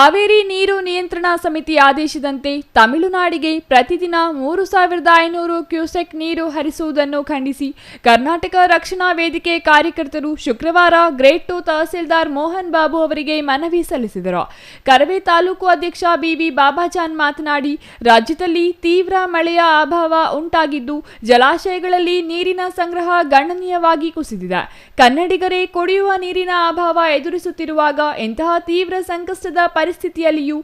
ಕಾವೇರಿ ನೀರು ನಿಯಂತ್ರಣ ಸಮಿತಿ ಆದೇಶದಂತೆ ತಮಿಳುನಾಡಿಗೆ ಪ್ರತಿದಿನ 3500 ಕ್ಯೂಸೆಕ್ ನೀರು ಹರಿಸುವುದನ್ನು ಖಂಡಿಸಿ ಕರ್ನಾಟಕ ರಕ್ಷಣಾ ವೇದಿಕೆ ಕಾರ್ಯಕರ್ತರು ಶುಕ್ರವಾರ ಗ್ರೇಟ್ 2 ತಹಸೀಲ್ದಾರ್ ಮೋಹನ್ ಬಾಬು ಅವರಿಗೆ ಮನವಿ ಸಲ್ಲಿಸಿದರು. ಕರವೇ ತಾಲೂಕು ಅಧ್ಯಕ್ಷ ಬಿವಿ ಬಾಬಾಜಾನ್ ಮಾತನಾಡಿ, ರಾಜ್ಯದಲ್ಲಿ ತೀವ್ರ ಮಳೆಯ ಅಭಾವ ಉಂಟಾಗಿದ್ದು ಜಲಾಶಯಗಳಲ್ಲಿ ನೀರಿನ ಸಂಗ್ರಹ ಗಣನೀಯವಾಗಿ ಕುಸಿದಿದೆ. ಕನ್ನಡಿಗರೇ ಕುಡಿಯುವ ನೀರಿನ ಅಭಾವ ಎದುರಿಸುತ್ತಿರುವಾಗ ಇಂತಹ ತೀವ್ರ ಸಂಕಷ್ಟದ ಪರಿಸ್ಥಿತಿಯಲ್ಲಿಯೂ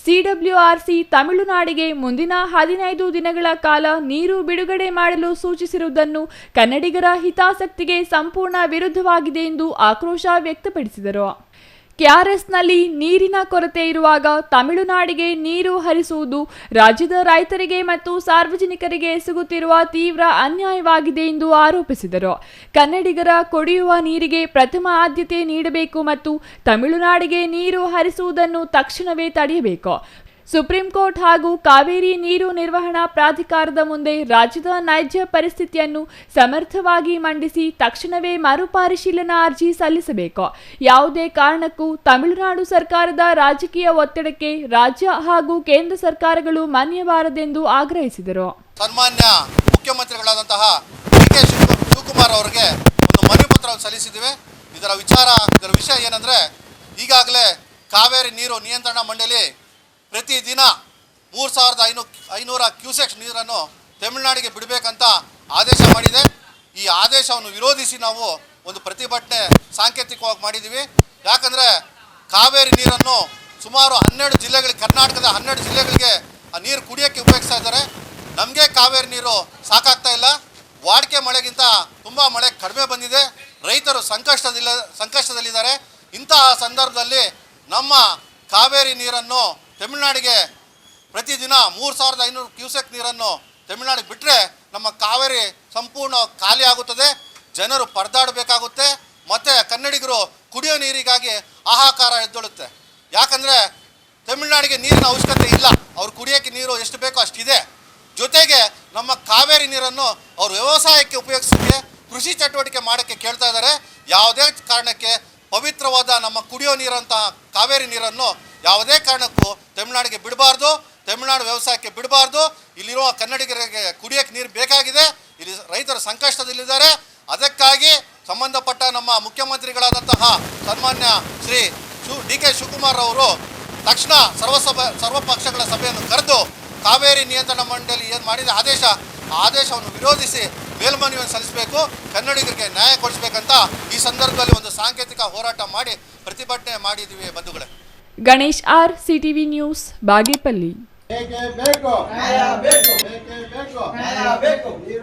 ಸಿಡಬ್ಲ್ಯೂಆರ್ಸಿ ತಮಿಳುನಾಡಿಗೆ ಮುಂದಿನ 15 ದಿನಗಳ ಕಾಲ ನೀರು ಬಿಡುಗಡೆ ಮಾಡಲು ಸೂಚಿಸಿರುವುದನ್ನು ಕನ್ನಡಿಗರ ಹಿತಾಸಕ್ತಿಗೆ ಸಂಪೂರ್ಣ ವಿರುದ್ಧವಾಗಿದೆ ಎಂದು ಆಕ್ರೋಶ ವ್ಯಕ್ತಪಡಿಸಿದರು. ಕೆಆರ್ಎಸ್ನಲ್ಲಿ ನೀರಿನ ಕೊರತೆ ಇರುವಾಗ ತಮಿಳುನಾಡಿಗೆ ನೀರು ಹರಿಸುವುದು ರಾಜ್ಯದ ರೈತರಿಗೆ ಮತ್ತು ಸಾರ್ವಜನಿಕರಿಗೆ ಎಸಗುತ್ತಿರುವ ತೀವ್ರ ಅನ್ಯಾಯವಾಗಿದೆ ಎಂದು ಆರೋಪಿಸಿದರು. ಕನ್ನಡಿಗರ ಕುಡಿಯುವ ನೀರಿಗೆ ಪ್ರಥಮ ಆದ್ಯತೆ ನೀಡಬೇಕು ಮತ್ತು ತಮಿಳುನಾಡಿಗೆ ನೀರು ಹರಿಸುವುದನ್ನು ತಕ್ಷಣವೇ ತಡೆಯಬೇಕು. ಸುಪ್ರೀಂ ಕೋರ್ಟ್ ಹಾಗೂ ಕಾವೇರಿ ನೀರು ನಿರ್ವಹಣಾ ಪ್ರಾಧಿಕಾರದ ಮುಂದೆ ರಾಜ್ಯದ ನೈಜ ಪರಿಸ್ಥಿತಿಯನ್ನು ಸಮರ್ಥವಾಗಿ ಮಂಡಿಸಿ ತಕ್ಷಣವೇ ಮರುಪರಿಶೀಲನಾ ಅರ್ಜಿ ಸಲ್ಲಿಸಬೇಕು. ಯಾವುದೇ ಕಾರಣಕ್ಕೂ ತಮಿಳುನಾಡು ಸರ್ಕಾರದ ರಾಜಕೀಯ ಒತ್ತಡಕ್ಕೆ ರಾಜ್ಯ ಹಾಗೂ ಕೇಂದ್ರ ಸರ್ಕಾರಗಳು ಮಣಿಯಬಾರದೆಂದು ಆಗ್ರಹಿಸಿದರು. ಸನ್ಮಾನ್ಯ ಮುಖ್ಯಮಂತ್ರಿಗಳಾದಂತಹ ಡಿ.ಕೆ. ಶಿವಕುಮಾರ್ ಅವರಿಗೆ ಒಂದು ಮನವಿ ಪತ್ರ ಸಲ್ಲಿಸಿದ್ದೇವೆ. ಇದರ ವಿಷಯ ಏನಂದರೆ, ಈಗಾಗಲೇ ಕಾವೇರಿ ನೀರು ನಿಯಂತ್ರಣ ಮಂಡಳಿ ಪ್ರತಿದಿನ 3500 ಕ್ಯೂಸೆಕ್ಸ್ ನೀರನ್ನು ತಮಿಳುನಾಡಿಗೆ ಬಿಡಬೇಕಂತ ಆದೇಶ ಮಾಡಿದೆ. ಈ ಆದೇಶವನ್ನು ವಿರೋಧಿಸಿ ನಾವು ಒಂದು ಪ್ರತಿಭಟನೆ ಸಾಂಕೇತಿಕವಾಗಿ ಮಾಡಿದ್ದೀವಿ. ಯಾಕಂದರೆ ಕಾವೇರಿ ನೀರನ್ನು ಸುಮಾರು 12 ಜಿಲ್ಲೆಗಳಿಗೆ, ಕರ್ನಾಟಕದ 12 ಜಿಲ್ಲೆಗಳಿಗೆ ಆ ನೀರು ಕುಡಿಯೋಕ್ಕೆ ಉಪಯೋಗಿಸ್ತಾ ಇದ್ದಾರೆ. ನಮಗೆ ಕಾವೇರಿ ನೀರು ಸಾಕಾಗ್ತಾ ಇಲ್ಲ. ವಾಡಿಕೆ ಮಳೆಗಿಂತ ತುಂಬ ಮಳೆ ಕಡಿಮೆ ಬಂದಿದೆ. ರೈತರು ಸಂಕಷ್ಟದಲ್ಲಿದ್ದಾರೆ. ಇಂತಹ ಸಂದರ್ಭದಲ್ಲಿ ನಮ್ಮ ಕಾವೇರಿ ನೀರನ್ನು ತಮಿಳುನಾಡಿಗೆ ಪ್ರತಿದಿನ 3500 ಕ್ಯೂಸೆಕ್ ನೀರನ್ನು ತಮಿಳುನಾಡಿಗೆ ಬಿಟ್ಟರೆ ನಮ್ಮ ಕಾವೇರಿ ಸಂಪೂರ್ಣ ಖಾಲಿ ಆಗುತ್ತದೆ. ಜನರು ಪರದಾಡಬೇಕಾಗುತ್ತೆ. ಮತ್ತು ಕನ್ನಡಿಗರು ಕುಡಿಯೋ ನೀರಿಗಾಗಿ ಹಾಹಾಕಾರ ಎದ್ದೇಳುತ್ತೆ. ಯಾಕಂದರೆ ತಮಿಳುನಾಡಿಗೆ ನೀರಿನ ಅವಶ್ಯಕತೆ ಇಲ್ಲ. ಅವ್ರು ಕುಡಿಯೋಕ್ಕೆ ನೀರು ಎಷ್ಟು ಬೇಕೋ ಅಷ್ಟಿದೆ. ಜೊತೆಗೆ ನಮ್ಮ ಕಾವೇರಿ ನೀರನ್ನು ಅವರು ವ್ಯವಸಾಯಕ್ಕೆ ಉಪಯೋಗಿಸೋಕ್ಕೆ, ಕೃಷಿ ಚಟುವಟಿಕೆ ಮಾಡೋಕ್ಕೆ ಕೇಳ್ತಾ ಇದ್ದಾರೆ. ಯಾವುದೇ ಕಾರಣಕ್ಕೆ ಪವಿತ್ರವಾದ ನಮ್ಮ ಕುಡಿಯೋ ನೀರಂತಹ ಕಾವೇರಿ ನೀರನ್ನು ಯಾವುದೇ ಕಾರಣಕ್ಕೂ ತಮಿಳುನಾಡಿಗೆ ಬಿಡಬಾರ್ದು, ತಮಿಳುನಾಡು ವ್ಯವಸಾಯಕ್ಕೆ ಬಿಡಬಾರ್ದು. ಇಲ್ಲಿರುವ ಕನ್ನಡಿಗರಿಗೆ ಕುಡಿಯೋಕ್ಕೆ ನೀರು ಬೇಕಾಗಿದೆ. ಇಲ್ಲಿ ರೈತರು ಸಂಕಷ್ಟದಲ್ಲಿದ್ದಾರೆ. ಅದಕ್ಕಾಗಿ ಸಂಬಂಧಪಟ್ಟ ನಮ್ಮ ಮುಖ್ಯಮಂತ್ರಿಗಳಾದಂತಹ ಸನ್ಮಾನ್ಯ ಶ್ರೀ ಡಿ.ಕೆ. ಶಿವಕುಮಾರ್ ಅವರು ತಕ್ಷಣ ಸರ್ವಪಕ್ಷಗಳ ಸಭೆಯನ್ನು ಕರೆದು ಕಾವೇರಿ ನಿಯಂತ್ರಣ ಮಂಡಳಿ ಏನು ಮಾಡಿದ ಆದೇಶವನ್ನು ವಿರೋಧಿಸಿ ಮೇಲ್ಮನವಿಯನ್ನು ಸಲ್ಲಿಸಬೇಕು, ಕನ್ನಡಿಗರಿಗೆ ನ್ಯಾಯ ಕೊಡಿಸಬೇಕಂತ ಈ ಸಂದರ್ಭದಲ್ಲಿ ಒಂದು ಸಾಂಕೇತಿಕ ಹೋರಾಟ ಮಾಡಿ ಪ್ರತಿಭಟನೆ ಮಾಡಿದ್ದೀವಿ ಬಂಧುಗಳೇ. Ganesh R, CTV news, Bagepalli.